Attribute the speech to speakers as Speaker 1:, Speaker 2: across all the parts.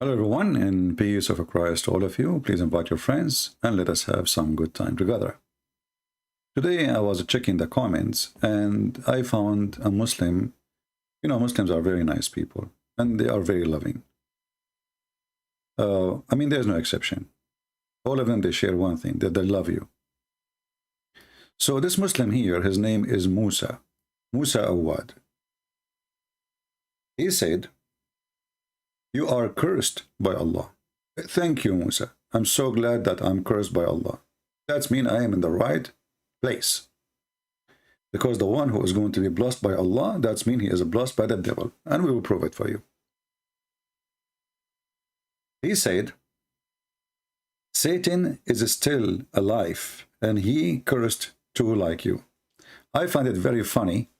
Speaker 1: Hello everyone, and peace of Christ to all of you. Please invite your friends and let us have some good time together. Today I was checking the comments and I found a Muslim. Muslims are very nice people and they are very loving. There's no exception. All of them, they share one thing, that they love you. So this Muslim here, his name is Musa Awad. He said, "You are cursed by Allah." Thank you, Musa. I'm so glad that I'm cursed by Allah. That means I am in the right place. Because the one who is going to be blessed by Allah, that means he is blessed by the devil. And we will prove it for you. He said, Satan is still alive, and he cursed too like you. I find it very funny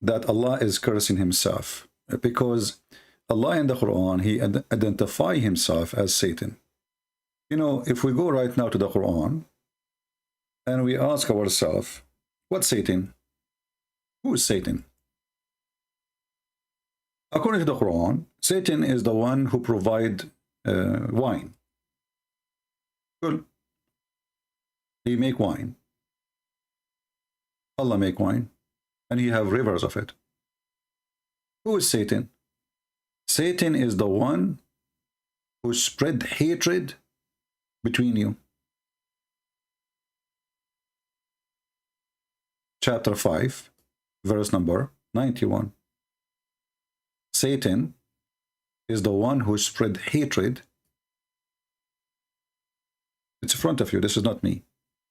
Speaker 1: that Allah is cursing himself, because Allah in the Quran, he identifies himself as Satan. If we go right now to the Quran and we ask ourselves, what's Satan? Who is Satan? According to the Quran, Satan is the one who provides wine. Good. He make wine. Allah make wine, and he have rivers of it. Who is Satan? Satan is the one who spread hatred between you. Chapter 5, verse number 91. Satan is the one who spread hatred. It's in front of you. This is not me.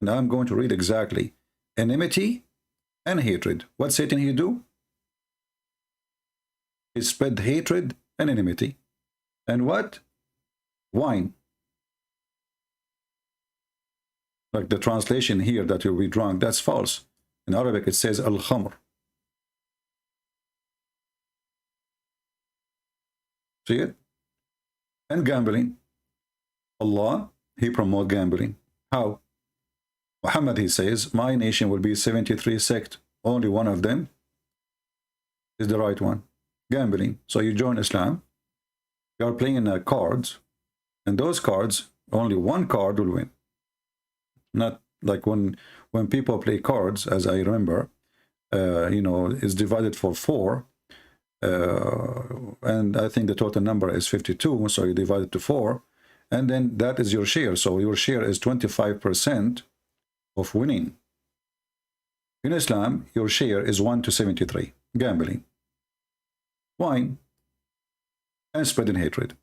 Speaker 1: And I'm going to read exactly. Enmity and hatred. What Satan he do? He spread hatred and enmity. And what? Wine. Like the translation here that you'll be drunk, that's false. In Arabic it says al-khamr. See it? And gambling. Allah, he promote gambling. How? Muhammad, he says, my nation will be 73 sects. Only one of them is the right one. Gambling. So you join Islam, you are playing cards, and those cards, only one card will win. Not like when people play cards, as I remember, is divided for 4, and I think the total number is 52, so you divide it to 4, and then that is your share. So your share is 25% of winning. In Islam, your share is 1 to 73. Gambling. Wine, and spreading hatred.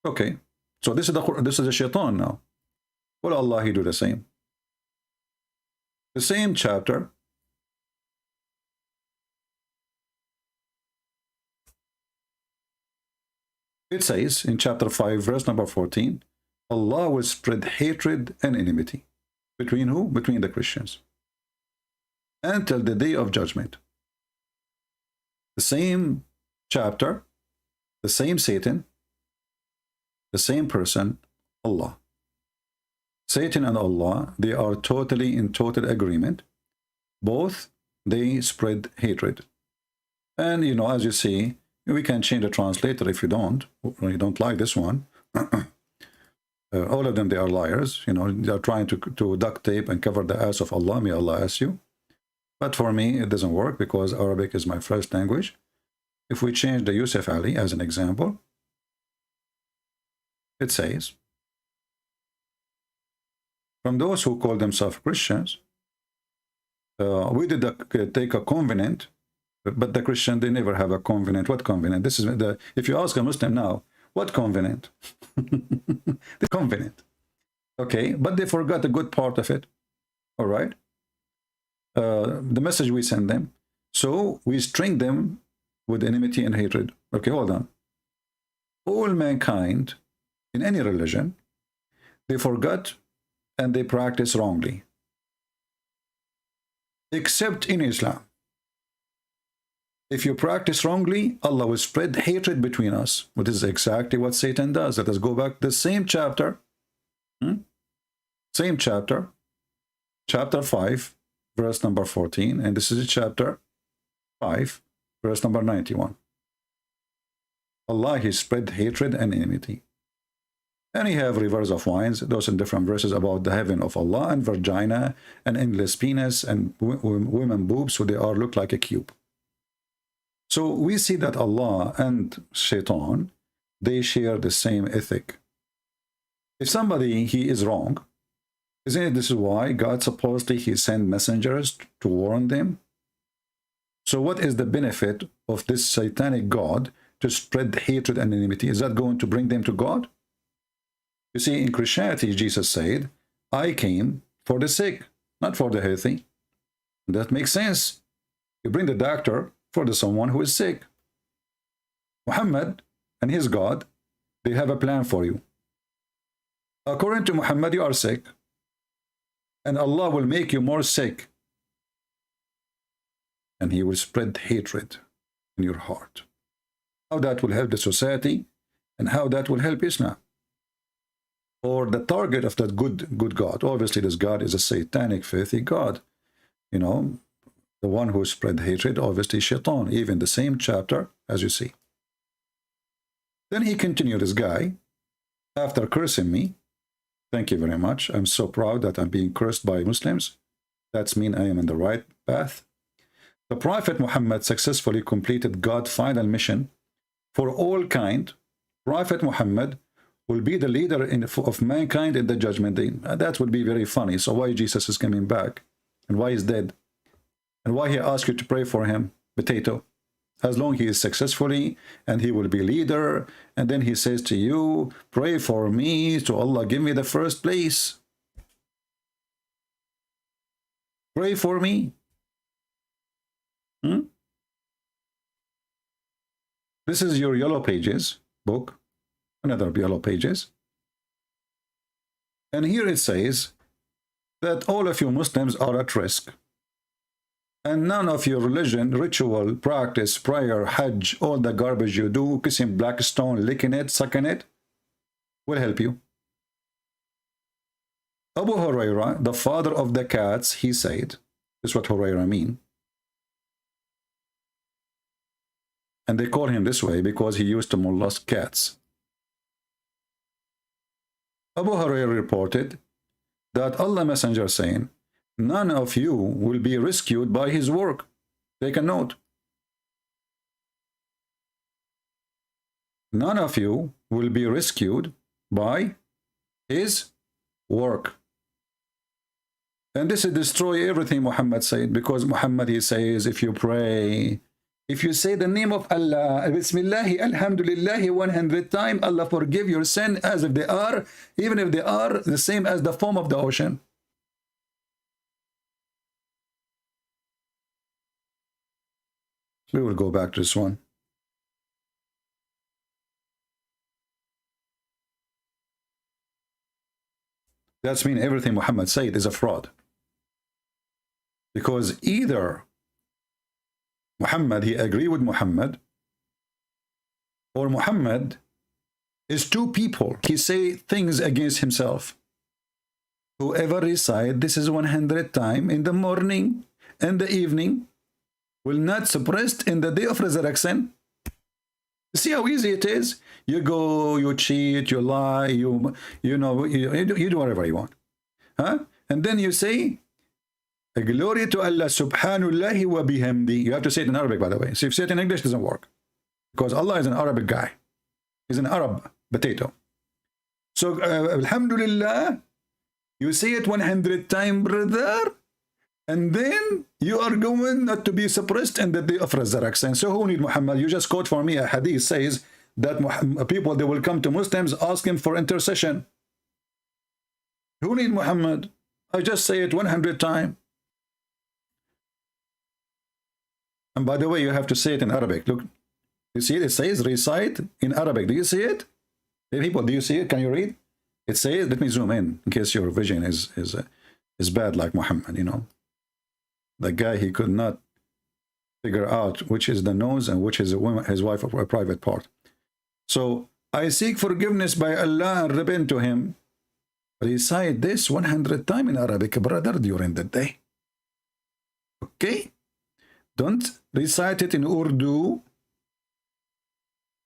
Speaker 1: Okay, so this is a shaitan now. Will Allah he do the same? The same chapter. It says in chapter 5, verse number 14, Allah will spread hatred and enmity. Between who? Between the Christians. Until the day of judgment. The same chapter, the same Satan, the same person, Allah. Satan and Allah, they are totally in total agreement. Both, they spread hatred. And, as you see, we can change the translator if you don't like this one. All of them, they are liars. They are trying to duct tape and cover the ass of Allah. May Allah ask you. But for me, it doesn't work because Arabic is my first language. If we change the Yusuf Ali as an example, it says, from those who call themselves Christians, we did take a covenant, but the Christian, they never have a covenant. What covenant? This is if you ask a Muslim now, what covenant? The covenant. Okay, but they forgot a good part of it. All right. The message we send them. So we string them with enmity and hatred. Okay, hold on. All mankind, in any religion, they forgot and they practice wrongly. Except in Islam. If you practice wrongly, Allah will spread hatred between us. Which is exactly what Satan does. Let us go back to the same chapter. Same chapter. Chapter 5. Verse number 14, and this is chapter 5, verse number 91. Allah, he spread hatred and enmity. And you have rivers of wines, those in different verses about the heaven of Allah, and vagina, and endless penis, and women boobs, so they are look like a cube. So we see that Allah and Shaitan, they share the same ethic. If somebody, he is wrong, isn't it this is why God supposedly he sent messengers to warn them? So what is the benefit of this satanic God to spread hatred and enmity? Is that going to bring them to God? You see, in Christianity, Jesus said, I came for the sick, not for the healthy. That makes sense. You bring the doctor for the someone who is sick. Muhammad and his God, they have a plan for you. According to Muhammad, you are sick, and Allah will make you more sick, and he will spread hatred in your heart. How that will help the society, and how that will help Islam. Or the target of that good God. Obviously, this God is a satanic, filthy God. You know, the one who spread hatred, obviously Shaitan, even the same chapter, as you see. Then he continued, this guy, after cursing me, thank you very much. I'm so proud that I'm being cursed by Muslims. That's mean I am in the right path. The Prophet Muhammad successfully completed God's final mission for all kind. Prophet Muhammad will be the leader of mankind in the judgment day. That would be very funny. So why Jesus is coming back? And why he's dead? And why he asked you to pray for him? Potato. As long as he is successfully, and he will be leader, and then he says to you, pray for me, to Allah give me the first place. Pray for me. This is your Yellow Pages book. Another Yellow Pages. And here it says that all of you Muslims are at risk. And none of your religion, ritual, practice, prayer, hajj, all the garbage you do, kissing black stone, licking it, sucking it, will help you. Abu Huraira, the father of the cats, he said, this is what Huraira mean. And they call him this way because he used to molest cats. Abu Huraira reported that Allah Messenger saying, none of you will be rescued by his work. Take a note. None of you will be rescued by his work. And this is destroy everything Muhammad said, because Muhammad, he says, if you pray, if you say the name of Allah, Bismillah, Alhamdulillah, 100 times, Allah forgive your sin as if they are, even if they are the same as the foam of the ocean. We will go back to this one. That's mean everything Muhammad said is a fraud. Because either Muhammad, he agree with Muhammad, or Muhammad is two people. He say things against himself. Whoever recite this is 100 times in the morning and the evening will not suppressed in the day of resurrection. See how easy it is? You go, you cheat, you lie, you do whatever you want. Huh? And then you say, glory to Allah subhanallahi wa bihamdi. You have to say it in Arabic, by the way. So if you say it in English, it doesn't work. Because Allah is an Arabic guy. He's an Arab potato. So, alhamdulillah, you say it 100 times, brother. And then you are going not to be suppressed in the day of resurrection. So who need Muhammad? You just quote for me a hadith says that people, they will come to Muslims, ask him for intercession. Who need Muhammad? I just say it 100 times. And by the way, you have to say it in Arabic. Look, you see it? It says recite in Arabic. Do you see it? Hey, people, do you see it? Can you read? It says, let me zoom in case your vision is bad like Muhammad, you know. The guy, he could not figure out which is the nose and which is his wife or a private part. So, I seek forgiveness by Allah and repent to him. Recite this 100 times in Arabic, brother, during the day. Okay? Don't recite it in Urdu.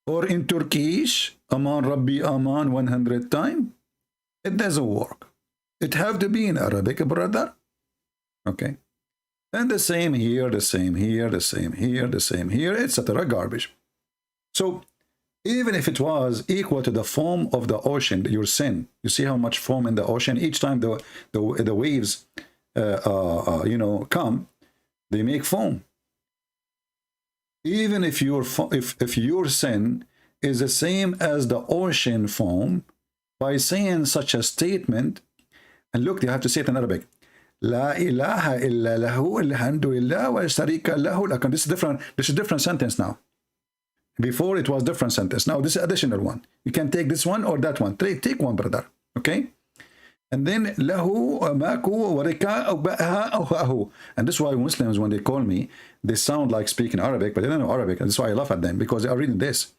Speaker 1: Or in Turkish, Aman Rabbi Aman 100 times. It doesn't work. It have to be in Arabic, brother. Okay. And the same here, the same here, the same here, the same here, etc. Garbage. So even if it was equal to the foam of the ocean, your sin, you see how much foam in the ocean. Each time the waves, you know, come, they make foam. Even if your sin is the same as the ocean foam, by saying such a statement, and look, you have to say it in Arabic. La ilaha illa lahu alhamdulillah wa sharika lahu lakum. This is different. This is different sentence now. Before it was different sentence. Now this is additional one. You can take this one or that one. Take one, brother. Okay. And then lahu maku warika. And this is why Muslims, when they call me, they sound like speaking Arabic, but they don't know Arabic. And that's why I laugh at them, because they are reading this.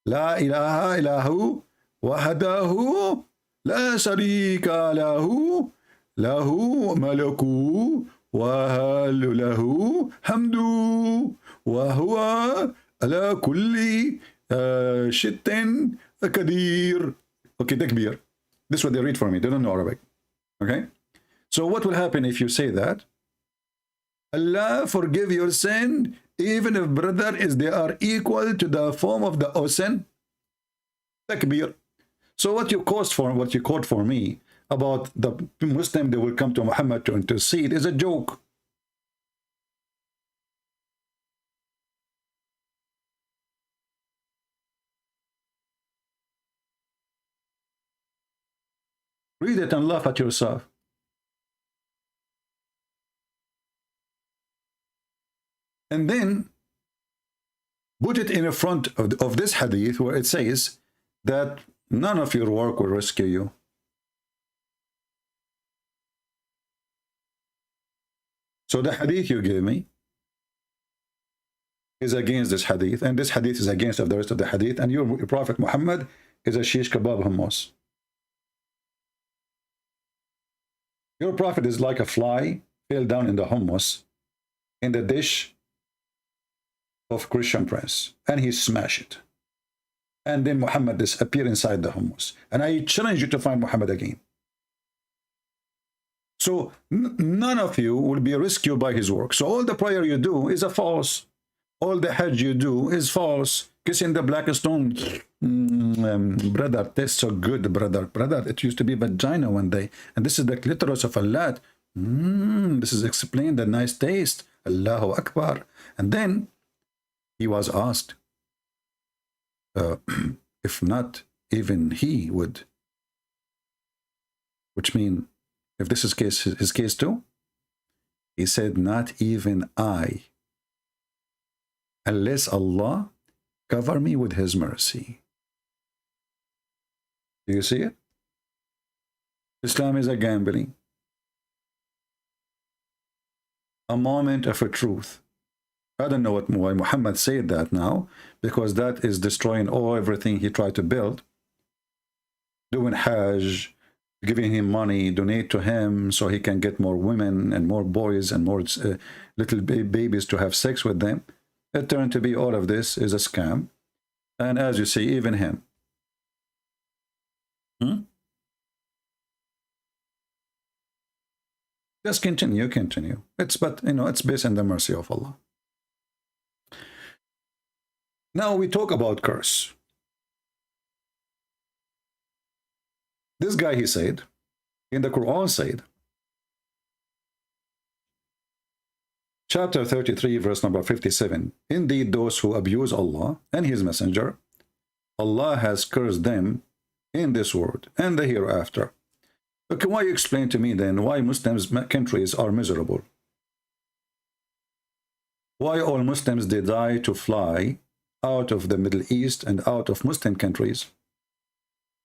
Speaker 1: La ilaha illahu wahdahu la sharika lahu lahu malaku wa lahu hamdu wa huwa ala kulli shittin kadir. Okay, takbir. This is what they read for me. They don't know Arabic. Okay? So what will happen if you say that? Allah forgive your sin, even if brother is they are equal to the form of the ocean. Takbir. So what you quote for me about the Muslim that will come to Muhammad to intercede is a joke. Read it and laugh at yourself. And then put it in front of this hadith where it says that none of your work will rescue you. So the hadith you gave me is against this hadith, and this hadith is against the rest of the hadith, and your Prophet Muhammad is a shish kebab hummus. Your Prophet is like a fly fell down in the hummus in the dish of Christian prince, and he smashed it. And then Muhammad disappeared inside the hummus. And I challenge you to find Muhammad again. So none of you will be rescued by his work. So all the prayer you do is a false. All the hajj you do is false. Kissing the black stone. Brother, tastes so good, brother. Brother, it used to be vagina one day. And this is the clitoris of Allah. This is explained, the nice taste. Allahu Akbar. And then he was asked, if not, even he would. Which means, if this is his case too, he said, not even I, unless Allah cover me with his mercy. Do you see it? Islam is a gambling. A moment of a truth. I don't know why Muhammad said that now, because that is destroying everything he tried to build. Doing Hajj, giving him money, donate to him so he can get more women and more boys and more little babies to have sex with them. It turned to be all of this is a scam. And as you see, even him. Just continue. But you know, it's based on the mercy of Allah. Now we talk about curse. This guy, he said, in the Quran said, chapter 33, verse number 57, indeed those who abuse Allah and his messenger, Allah has cursed them in this world and the hereafter. Okay, why you explain to me then why Muslims countries are miserable? Why all Muslims, they die to fly out of the Middle East and out of Muslim countries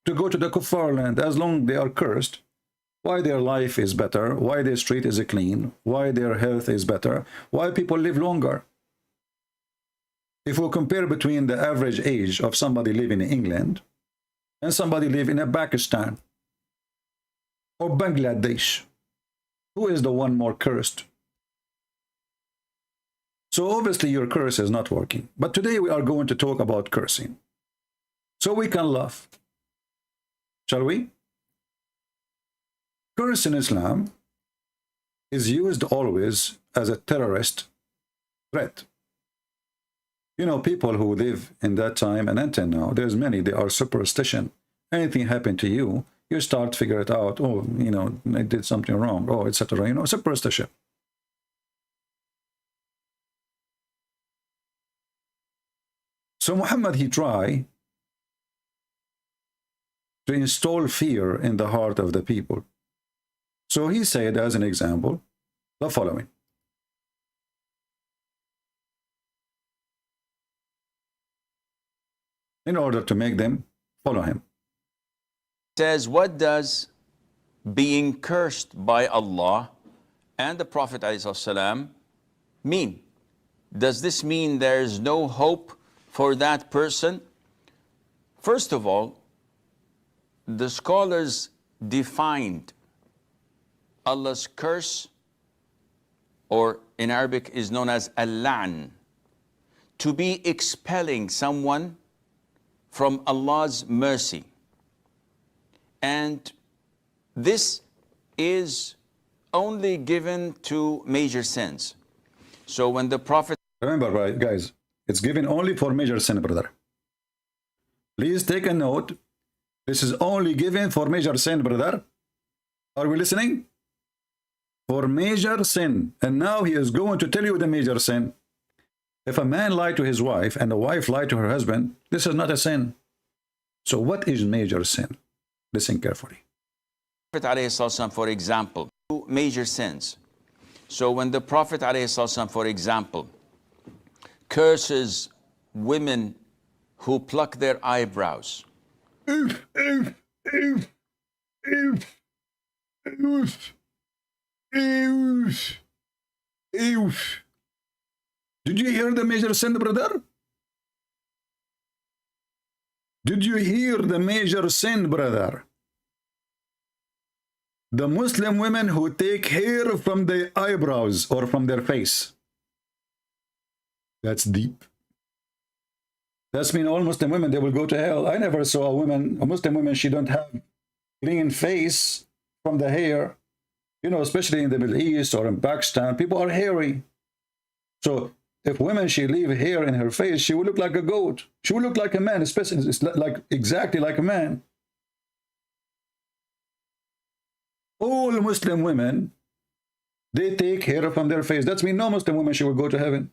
Speaker 1: to go to the kuffar land, as long they are cursed? Why their life is better, why their street is clean, why their health is better, why people live longer. If we compare between the average age of somebody living in England and somebody living in Pakistan or Bangladesh, who is the one more cursed? So obviously your curse is not working. But today we are going to talk about cursing. So we can laugh. Shall we? Curse in Islam is used always as a terrorist threat. You know, people who live in that time and until now, there's many, they are superstition. Anything happened to you, you start to figure it out. Oh, you know, I did something wrong. Oh, etc. You know, superstition. So Muhammad, he tried to install fear in the heart of the people. So he said, as an example, the following. In order to make them follow him.
Speaker 2: Says, what does being cursed by Allah and the Prophet ﷺ mean? Does this mean there's no hope for that person? First of all, the scholars defined Allah's curse, or in Arabic is known as al-la'n, to be expelling someone from Allah's mercy. And this is only given to major sins. So when the Prophet...
Speaker 1: Remember, right, guys, it's given only for major sin, brother. Please take a note. This is only given for major sin, brother. Are we listening? For major sin. And now he is going to tell you the major sin. If a man lied to his wife and the wife lied to her husband, this is not a sin. So what is major sin? Listen carefully.
Speaker 2: Prophet ﷺ, for example, two major sins. So when the Prophet ﷺ, for example, curses women who pluck their eyebrows. Did
Speaker 1: you hear the major sin, brother? Did you hear the major sin, brother? The Muslim women who take hair from their eyebrows or from their face. That's deep. That's mean all Muslim women, they will go to hell. I never saw a Muslim woman, she don't have clean face from the hair. You know, especially in the Middle East or in Pakistan, people are hairy. So if women, she leave hair in her face, she will look like a goat. She will look like a man, especially it's like exactly like a man. All Muslim women, they take hair from their face. That's mean no Muslim woman, she will go to heaven.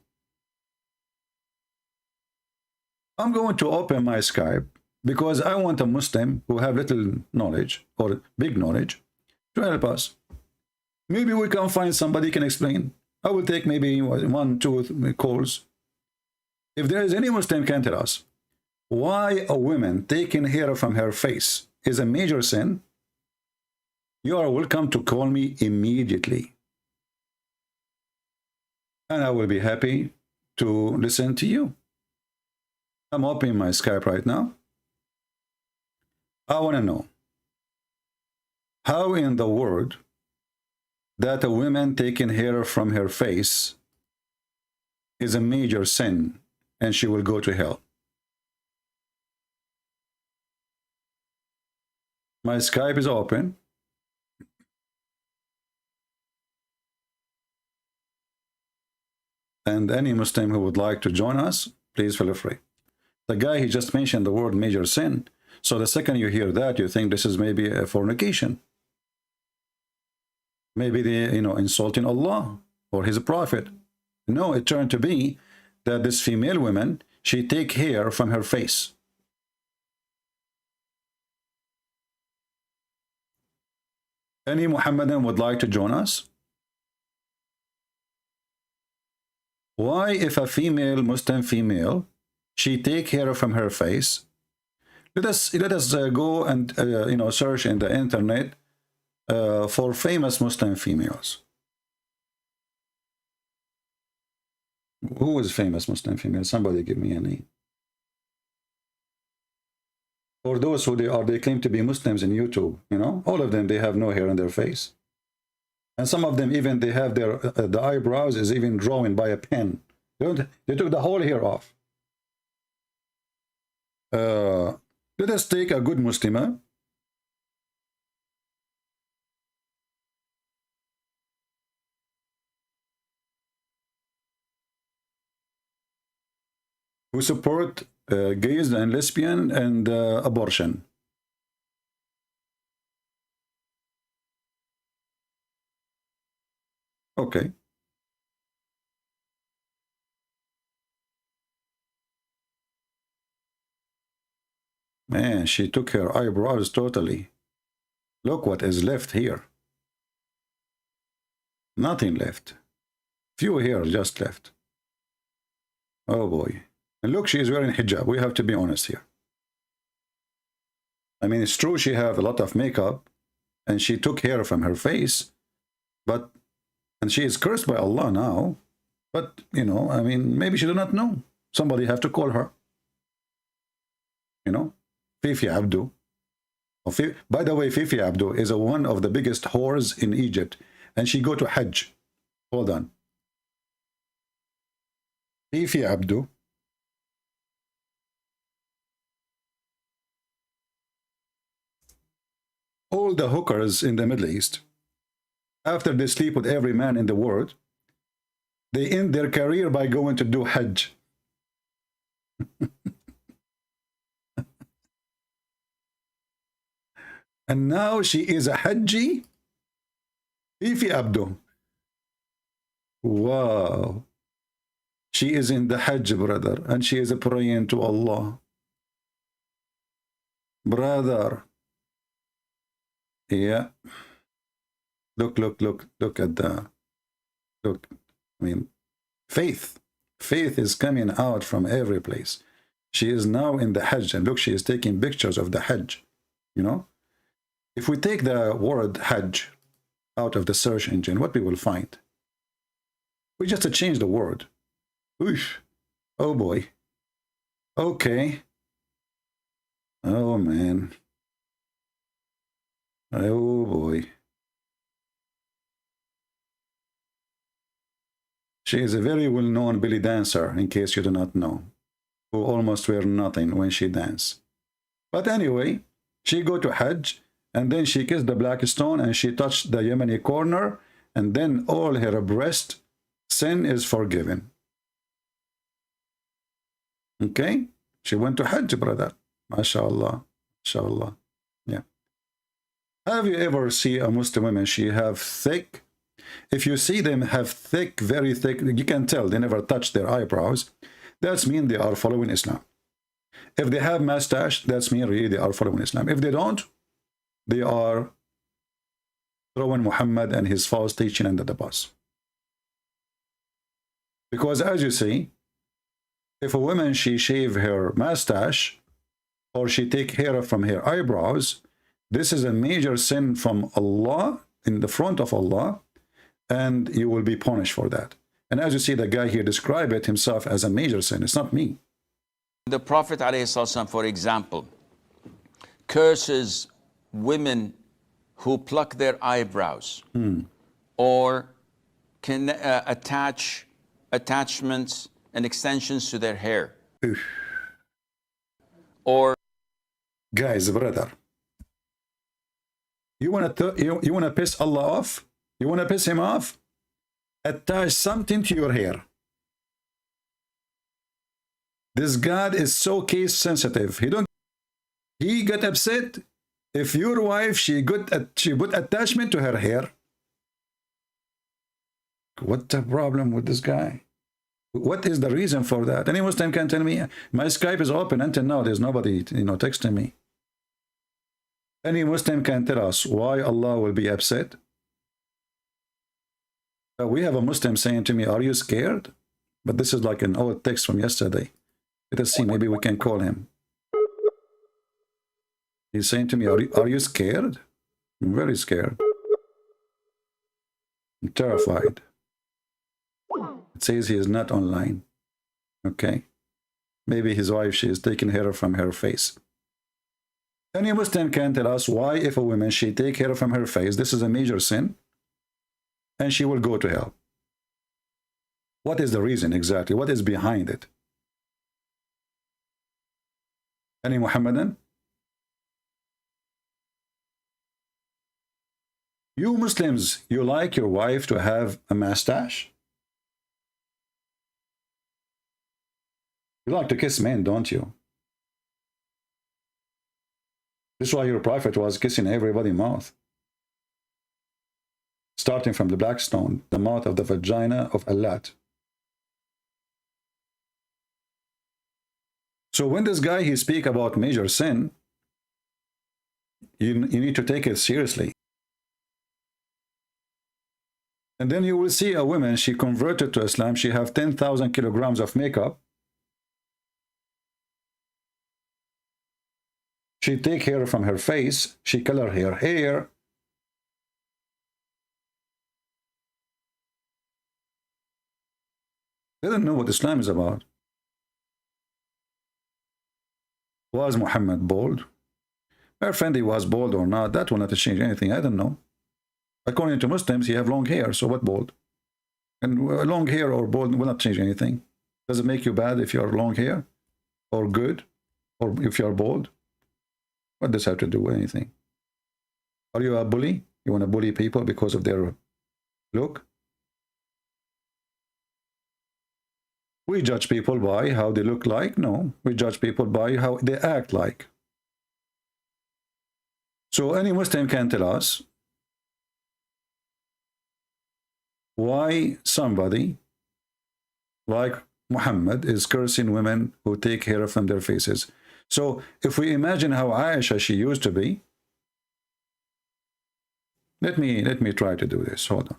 Speaker 1: I'm going to open my Skype because I want a Muslim who have little knowledge or big knowledge to help us. Maybe we can find somebody can explain. I will take maybe 1, 2 calls. If there is any Muslim can tell us why a woman taking hair from her face is a major sin, you are welcome to call me immediately. And I will be happy to listen to you. I'm opening my Skype right now. I want to know how in the world that a woman taking hair from her face is a major sin and she will go to hell. My Skype is open. And any Muslim who would like to join us, please feel free. The guy, he just mentioned the word major sin. So the second you hear that, you think this is maybe a fornication. Maybe they, you know, insulting Allah or his prophet. No, it turned to be that this female woman, she take hair from her face. Any Muhammadan would like to join us? Why, if a female, Muslim female, she take hair from her face? Let us go and you know, search in the internet for famous Muslim females. Who is famous Muslim female? Somebody give me a name. Or those who they claim to be Muslims in YouTube, you know, all of them, they have no hair on their face. And some of them even, they have their, the eyebrows is even drawn by a pen. They took the whole hair off. Let us take a good Muslimah. Who support gays and lesbian and abortion. Okay. Man, she took her eyebrows totally. Look what is left here. Nothing left. Few hair just left. Oh boy. And look, she is wearing hijab. We have to be honest here. I mean, it's true she have a lot of makeup and she took hair from her face, but, and she is cursed by Allah now. But, you know, I mean, maybe she do not know. Somebody have to call her. You know, Fifi Abdu. By the way, Fifi Abdu is one of the biggest whores in Egypt. And she go to Hajj. Hold on. Fifi Abdu. All the hookers in the Middle East, after they sleep with every man in the world, they end their career by going to do Hajj. And now she is a Hajji. Fifi Abdu. Wow. She is in the Hajj, brother, and she is praying to Allah. Brother. Yeah. Look at the, look. I mean, faith. Faith is coming out from every place. She is now in the Hajj, and look, she is taking pictures of the Hajj, you know. If we take the word Hajj out of the search engine, what we will find? We just change the word. Oof. Oh boy. Okay. Oh man. Oh boy. She is a very well-known belly dancer, in case you do not know, who almost wear nothing when she dance. But anyway, she go to Hajj, and then she kissed the black stone, and she touched the Yemeni corner, and then all her breast, sin is forgiven. Okay? She went to Hajj, brother. MashaAllah. MashaAllah. Yeah. Have you ever seen a Muslim woman, she have thick, if you see them have thick, very thick, you can tell they never touch their eyebrows, that means they are following Islam. If they have mustache, that means really they are following Islam. If they don't, they are throwing Muhammad and his false teaching under the bus. Because as you see, if a woman, she shave her mustache or she take hair from her eyebrows, this is a major sin from Allah, in the front of Allah, and you will be punished for that. And as you see, the guy here described it himself as a major sin. It's not me.
Speaker 2: The Prophet ﷺ, for example, curses women who pluck their eyebrows or can attach attachments and extensions to their hair. Or
Speaker 1: guys, brother, you want to piss Allah off? You want to piss him off? Attach something to your hair. This God is so case sensitive. He got upset if your wife she put attachment to her hair. What's the problem with this guy? What is the reason for that? Any Muslim can tell me. My Skype is open until now. There's nobody, texting me. Any Muslim can tell us why Allah will be upset. We have a Muslim saying to me, "Are you scared?" But this is like an old text from yesterday. Let us see. Maybe we can call him. He's saying to me, "Are you scared?" I'm very scared. I'm terrified. It says he is not online. Okay. Maybe his wife, she is taking hair from her face. Any Muslim can tell us why, if a woman, she take hair from her face, this is a major sin, and she will go to hell. What is the reason exactly? What is behind it? Any Muhammadan? You Muslims, you like your wife to have a mustache? You like to kiss men, don't you? This is why your prophet was kissing everybody's mouth. Starting from the black stone, the mouth of the vagina of Allah. So when this guy, he speak about major sin, you need to take it seriously. And then you will see a woman, she converted to Islam, she have 10,000 kilograms of makeup. She take hair from her face, she color her hair. They don't know what Islam is about. Was Muhammad bald? My friend, he was bald or not, that will not change anything. I don't know. According to Muslims, he have long hair, so what bald? And long hair or bald will not change anything. Does it make you bad if you are long hair? Or good? Or if you are bald? What does that have to do with anything? Are you a bully? You want to bully people because of their look? We judge people by how they look like? No. We judge people by how they act like. So any Muslim can tell us why somebody like Muhammad is cursing women who take hair from their faces. So if we imagine how Aisha she used to be, let me try to do this. Hold on.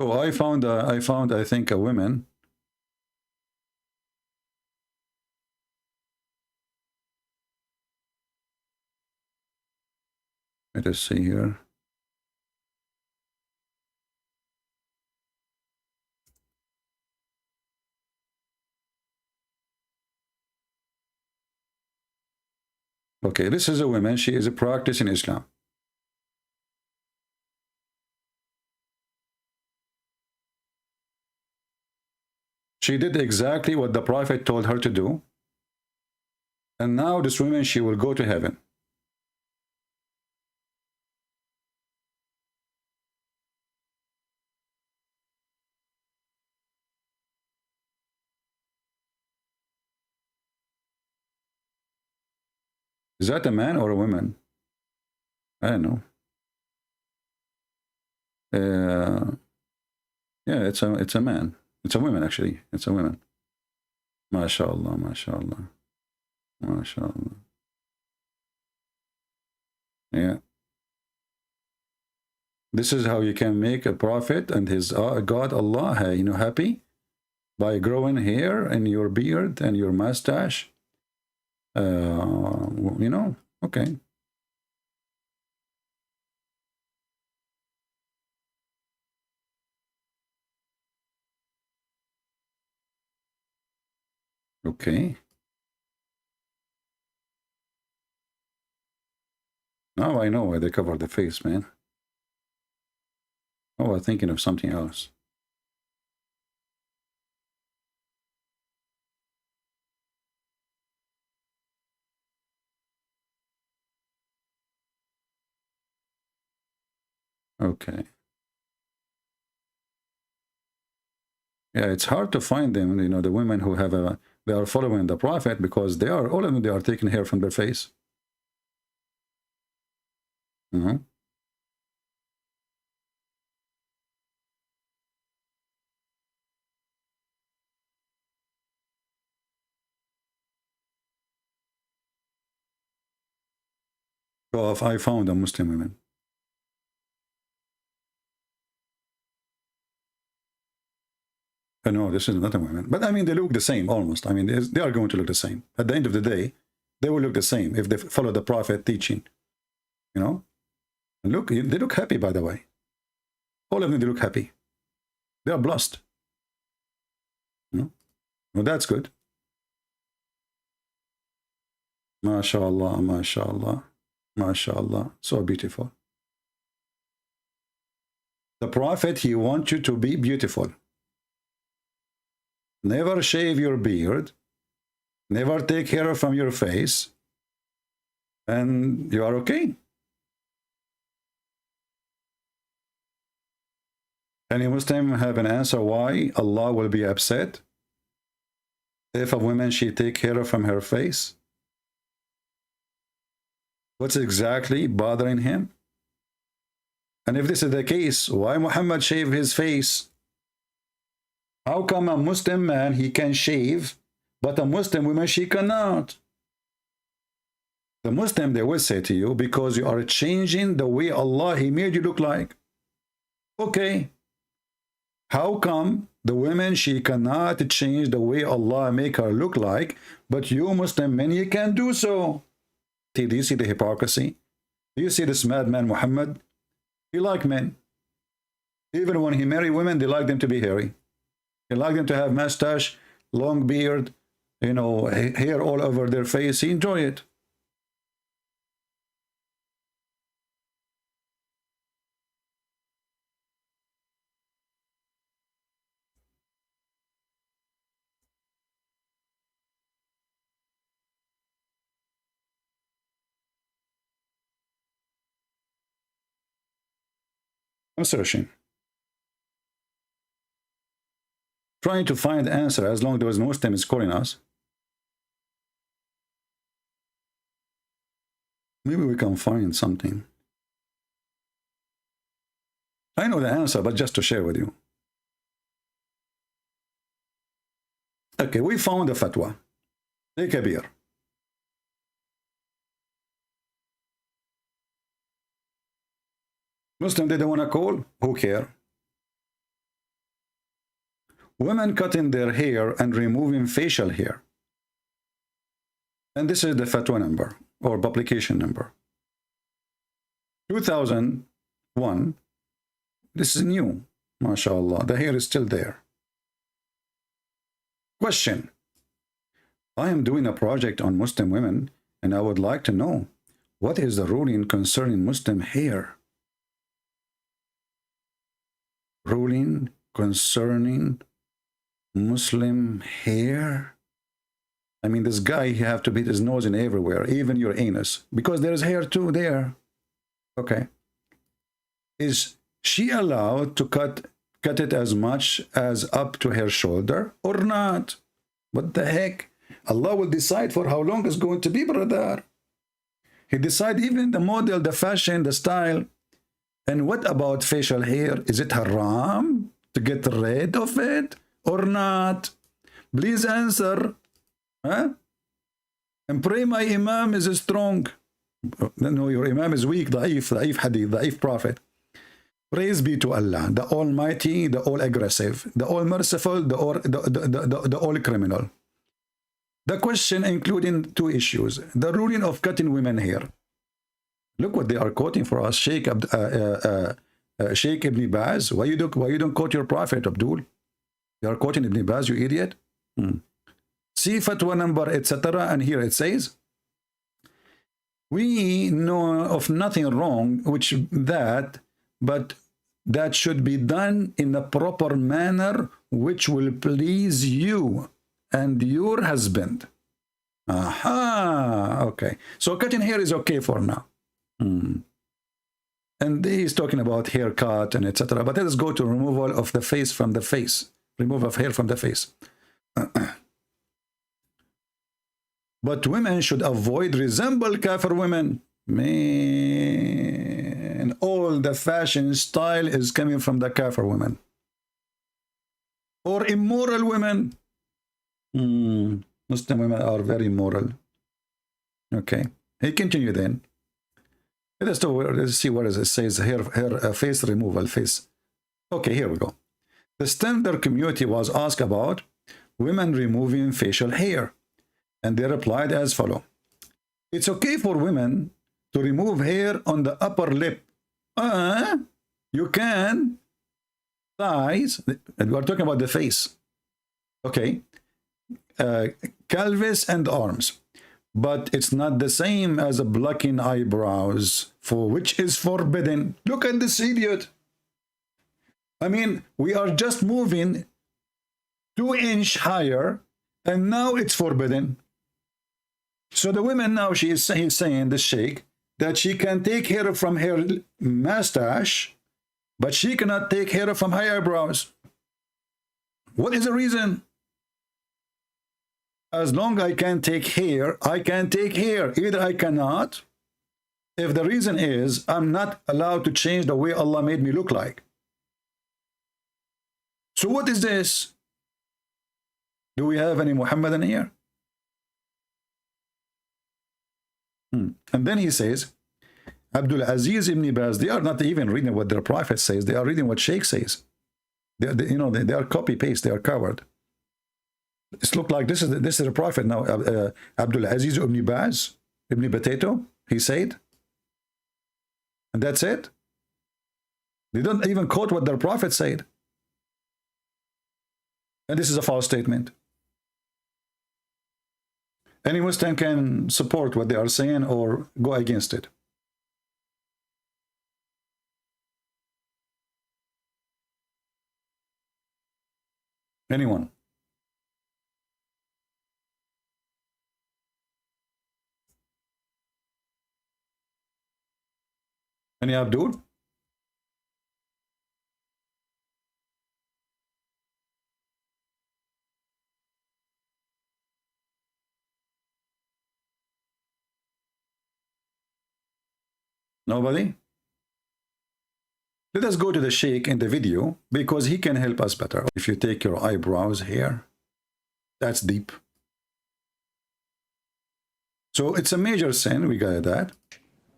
Speaker 1: So I found I think a woman. Let us see here. Okay, this is a woman. She is a practice in Islam. She did exactly what the Prophet told her to do. And now this woman, she will go to heaven. Is that a man or a woman? I don't know. Yeah, it's a man. It's a woman, actually. It's a woman. MashaAllah, MashaAllah. MashaAllah. Yeah. This is how you can make a prophet and his God, Allah, happy by growing hair and your beard and your mustache. Okay. Okay. Now I know why they cover the face, man. Oh, I'm thinking of something else. Okay. Yeah, it's hard to find them, the women who have they are following the Prophet, because all of them, they are taking hair from their face. So if I found a Muslim woman. No, this is not a woman. But I mean, they look the same almost. I mean, they are going to look the same. At the end of the day, they will look the same if they follow the Prophet teaching. You know? And look, they look happy, by the way. All of them, they look happy. They are blessed. You know? Well, that's good. MashaAllah, MashaAllah, MashaAllah. So beautiful. The Prophet, he wants you to be beautiful. Never shave your beard. Never take hair from your face. And you are okay. Any Muslim have an answer why Allah will be upset if a woman, she take hair from her face? What's exactly bothering him? And if this is the case, why Muhammad shave his face? How come a Muslim man, he can shave, but a Muslim woman, she cannot? The Muslim, they will say to you, because you are changing the way Allah, he made you look like. Okay. How come the woman, she cannot change the way Allah make her look like, but you Muslim men, you can do so? Do you see the hypocrisy? Do you see this madman Muhammad? He like men. Even when he marry women, they like them to be hairy. He like them to have mustache, long beard, you know, hair all over their face. He enjoy it. I'm searching. Trying to find the answer as long as no Muslim is calling us. Maybe we can find something. I know the answer, but just to share with you. Okay, we found the fatwa. Take a beer. Muslim, they don't want to call? Who care? Women cutting their hair and removing facial hair. And this is the fatwa number or publication number. 2001. This is new. MashaAllah. The hair is still there. Question. I am doing a project on Muslim women and I would like to know what is the ruling concerning Muslim hair? Ruling concerning Muslim hair? I mean, this guy, he have to beat his nose in everywhere, even your anus, because there's hair too there. Okay. Is she allowed to cut it as much as up to her shoulder or not? What the heck? Allah will decide for how long it's going to be, brother. He decide even the model, the fashion, the style. And what about facial hair? Is it haram to get rid of it or not? Please answer. Huh? And pray my Imam is strong. No, your Imam is weak, da'if hadith, da'if prophet. Praise be to Allah, the Almighty, the All-Aggressive, the All-Merciful, the All-Criminal. The question including two issues. The ruling of cutting women hair. Look what they are quoting for us. Sheikh Ibn Baz. Why you don't quote your prophet, Abdul? You are quoting Ibn Baz, you idiot. See fatwa number, etc. And here it says, we know of nothing wrong but that should be done in a proper manner which will please you and your husband. Aha, okay. So cutting hair is okay for now. And he's talking about haircut and etc. But let us go to removal of the face from the face. Removal of hair from the face. But women should avoid resemble kafir women. Man, all the fashion style is coming from the kafir women. Or immoral women. Muslim women are very immoral. Okay. He continue then. Let's see what it says here. Face removal, face. Okay, here we go. The standard community was asked about women removing facial hair, and they replied as follows. It's okay for women to remove hair on the upper lip. You can. Thighs, and we're talking about the face. Okay. Pelvis and arms. But it's not the same as a blocking eyebrows, for which is forbidden. Look at this idiot. I mean, we are just moving 2 inches higher, and now it's forbidden. So the woman now, he's saying, the sheikh, that she can take hair from her mustache, but she cannot take hair from her eyebrows. What is the reason? As long as I can take hair, I can take hair. Either I cannot, if the reason is I'm not allowed to change the way Allah made me look like. So what is this? Do we have any Muhammadan here? And then he says, Abdul Aziz ibn Baz, they are not even reading what their prophet says. They are reading what Sheikh says. They are copy-paste. They are covered. It looks like this is the prophet now. Abdul Aziz ibn Baz, ibn Potato, he said. And that's it. They don't even quote what their prophet said. And this is a false statement. Any Muslim can support what they are saying or go against it. Anyone? Any Abdul? Nobody? Let us go to the Sheikh in the video because he can help us better. If you take your eyebrows here, that's deep. So it's a major sin, we got that.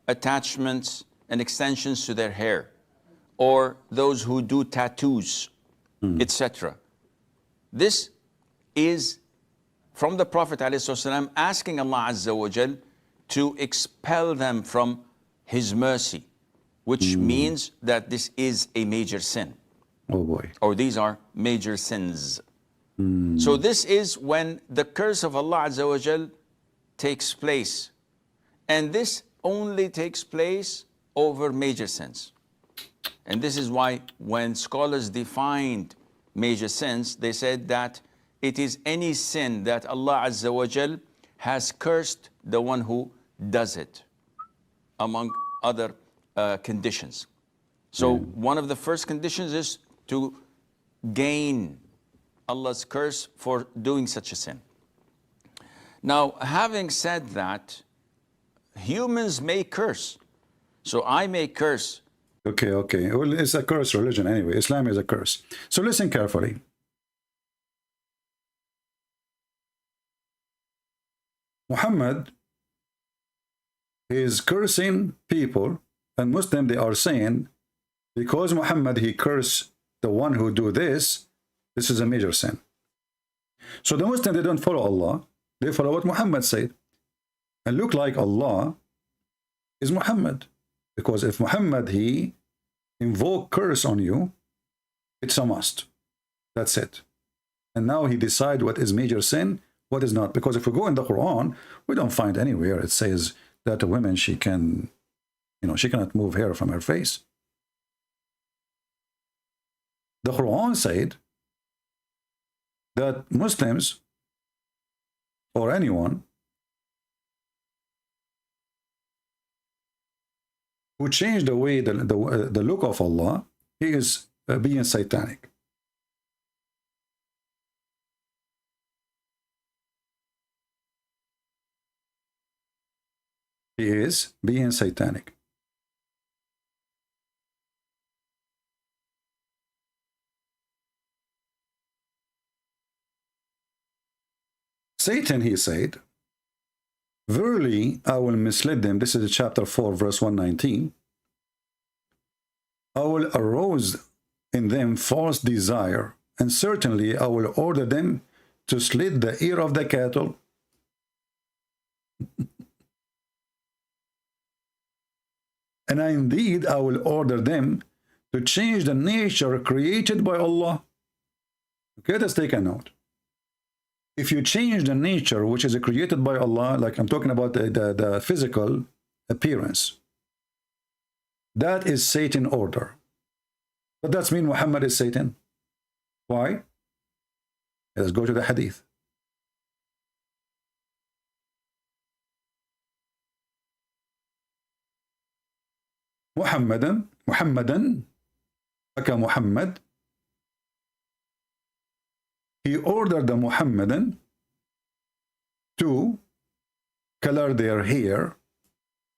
Speaker 2: Attachments and extensions to their hair, or those who do tattoos, etc. This is from the Prophet ﷺ asking Allah Azza wa Jal to expel them from His mercy, which means that this is a major sin.
Speaker 1: Oh boy.
Speaker 2: Or these are major sins. So this is when the curse of Allah Azza wa Jal takes place. And this only takes place over major sins. And this is why when scholars defined major sins, they said that it is any sin that Allah Azza wa Jal has cursed the one who does it, among other conditions. So one of the first conditions is to gain Allah's curse for doing such a sin. Now, having said that, humans may curse. So I may curse.
Speaker 1: Okay. Well, it's a curse religion anyway. Islam is a curse. So listen carefully. Muhammad is cursing people, and Muslims, they are saying, because Muhammad, he cursed the one who do this is a major sin. So the Muslims, they don't follow Allah. They follow what Muhammad said. And look like Allah is Muhammad. Because if Muhammad, he invoke curse on you, it's a must. That's it. And now he decide what is major sin, what is not. Because if we go in the Quran, we don't find anywhere it says that a woman, she can, she cannot move hair from her face. The Quran said that Muslims or anyone who change the way, the look of Allah, he is being satanic. He is being satanic. Satan, he said, verily I will mislead them. This is chapter 4, verse 119. I will arouse in them false desire, and certainly I will order them to slit the ear of the cattle. And indeed I will order them to change the nature created by Allah. Okay, let's take a note. If you change the nature which is created by Allah, like I'm talking about the physical appearance, that is Satan order. But that's mean Muhammad is Satan. Why? Let's go to the hadith. Muhammadan, aka Muhammad, he ordered the Muhammadan to color their hair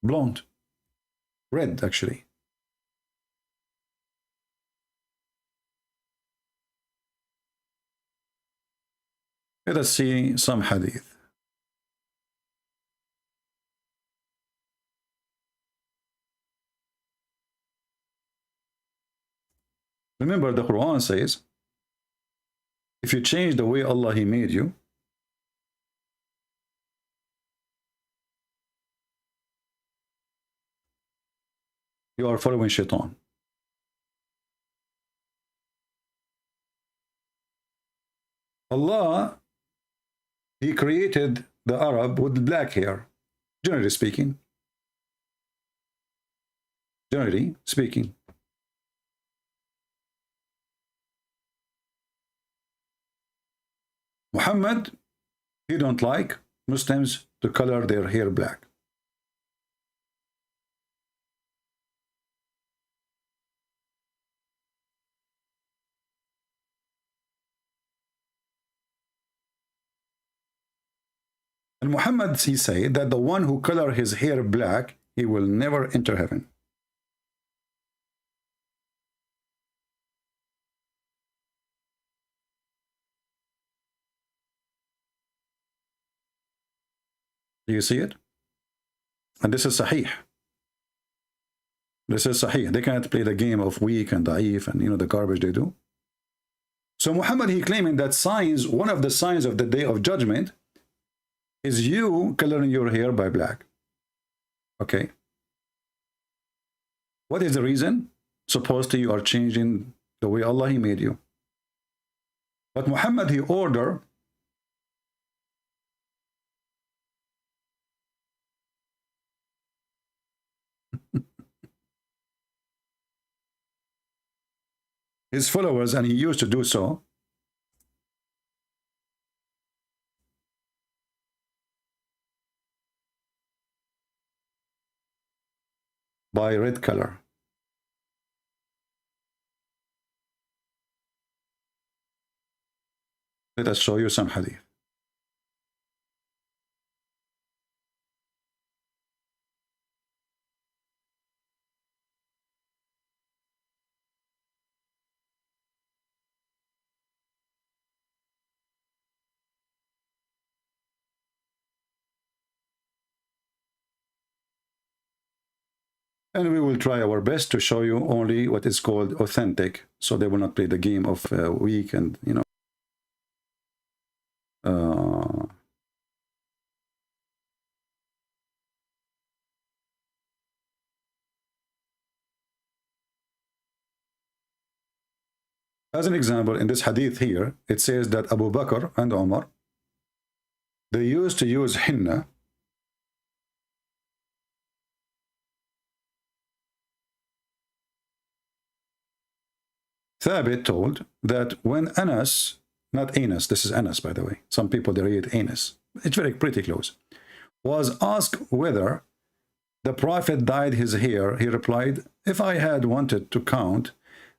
Speaker 1: blonde, red actually. Let us see some hadith. Remember, the Quran says, if you change the way Allah He made you, you are following shaitan. Allah, He created the Arab with black hair, generally speaking. Generally speaking. Muhammad, he don't like Muslims to color their hair black. And Muhammad, he said that the one who color his hair black, he will never enter heaven. Do you see it? And this is Sahih. This is Sahih. They can't play the game of weak and da'if and, you know, the garbage they do. So Muhammad, he claiming that signs, one of the signs of the day of judgment is you coloring your hair by black. Okay. What is the reason? Supposedly you are changing the way Allah He made you. But Muhammad, he ordered his followers, and he used to do so, by red color. Let us show you some hadith. And we will try our best to show you only what is called authentic, so they will not play the game of weak and, you know. As an example, in this hadith here, it says that Abu Bakr and Umar, they used to use henna Thabit told that when Anas, not Anas, this is Anas by the way, some people they read Anas, it's very pretty close, was asked whether the Prophet dyed his hair, he replied, if I had wanted to count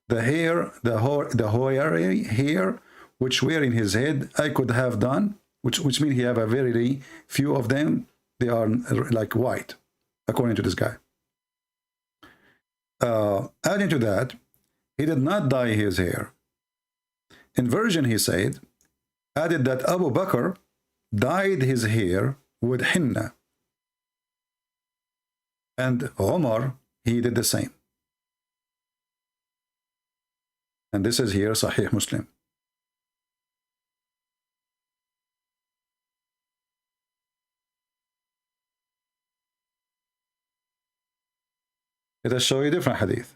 Speaker 1: the hair, the hairy hair which were in his head, I could have done, which means he have a very few of them, they are like white, according to this guy. Adding to that, he did not dye his hair. In version, he said, added that Abu Bakr dyed his hair with henna. And Umar, he did the same. And this is here Sahih Muslim. It will show you different hadith.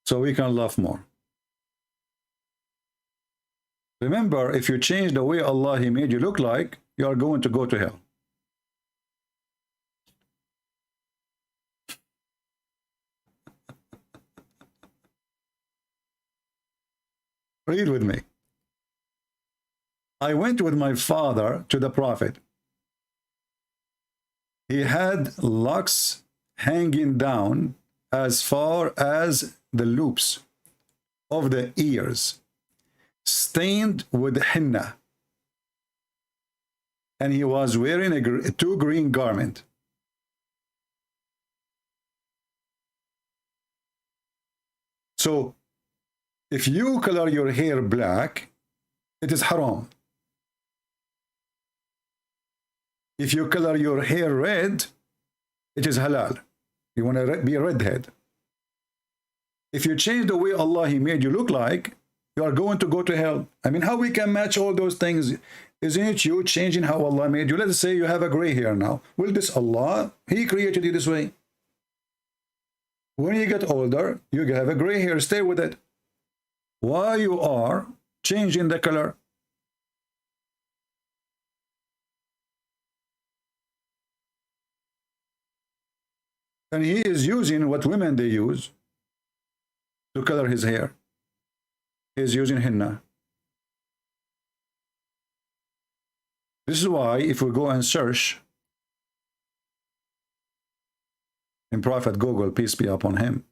Speaker 1: So we can laugh more. Remember, if you change the way Allah He made you look like, you are going to go to hell. Read with me. I went with my father to the Prophet. He had locks hanging down as far as the loops of the ears, stained with henna, and he was wearing two green garment. So if you color your hair black, it is haram. If you color your hair red, it is halal. You want to be a redhead. If you change the way Allah He made you look like, you are going to go to hell. I mean, how we can match all those things? Isn't it you changing how Allah made you? Let's say you have a gray hair now. Will this Allah, He created you this way. When you get older, you have a gray hair, stay with it. Why you are changing the color? And he is using what women they use to color his hair. He is using henna. This is why if we go and search in Prophet Google, peace be upon him,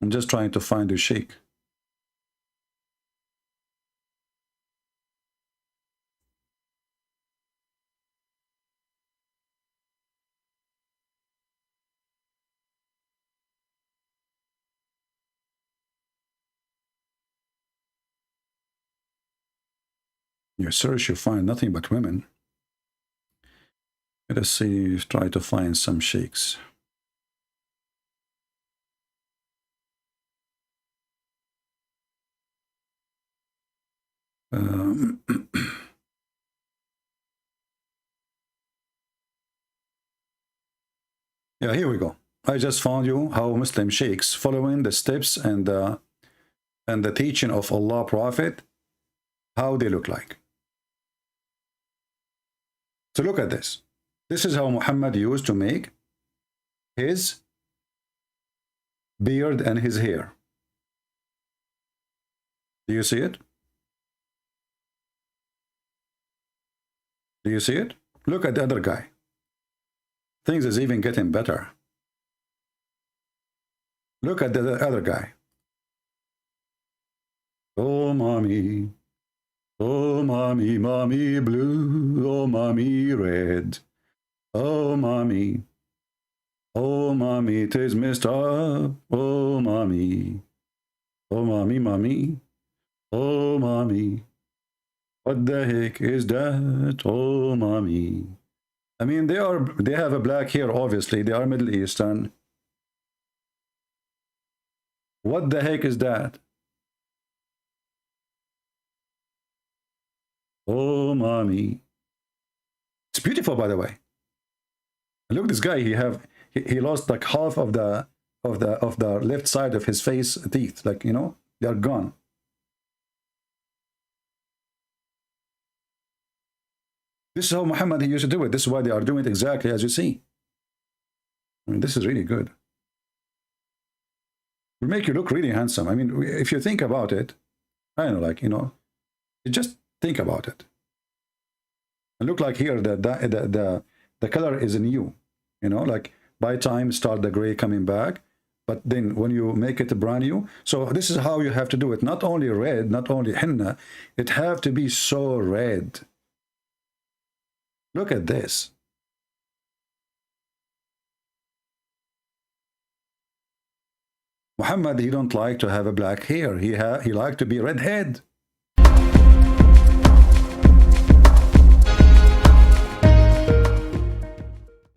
Speaker 1: I'm just trying to find a sheikh. You search, you find nothing but women. Let us see, try to find some sheikhs. Yeah, here we go. I just found you how Muslim sheikhs following the steps and the teaching of Allah Prophet, how they look like. So look at this. This is how Muhammad used to make his beard and his hair. Do you see it? Do you see it? Look at the other guy. Things is even getting better. Look at the other guy. Oh, mommy. Oh, mommy, mommy blue. Oh, mommy red. Oh, mommy. Oh, mommy, it is messed up. Oh, mommy. Oh, mommy, mommy. Oh, mommy. What the heck is that? Oh, mommy. I mean, they have a black hair, obviously. They are Middle Eastern. What the heck is that? Oh, mommy. It's beautiful, by the way. Look, this guy, he lost like half of the left side of his face teeth, like, you know, they are gone. This is how Muhammad he used to do it. This is why they are doing it exactly as you see. I mean, this is really good. It will make you look really handsome. I mean, if you think about it, I don't know, like, you know, you just think about it. And look like here that the color is new, you know, like by time start the gray coming back, but then when you make it brand new, so this is how you have to do it. Not only red, not only henna, it have to be so red. Look at this. Muhammad, he don't like to have a black hair. He like to be redhead.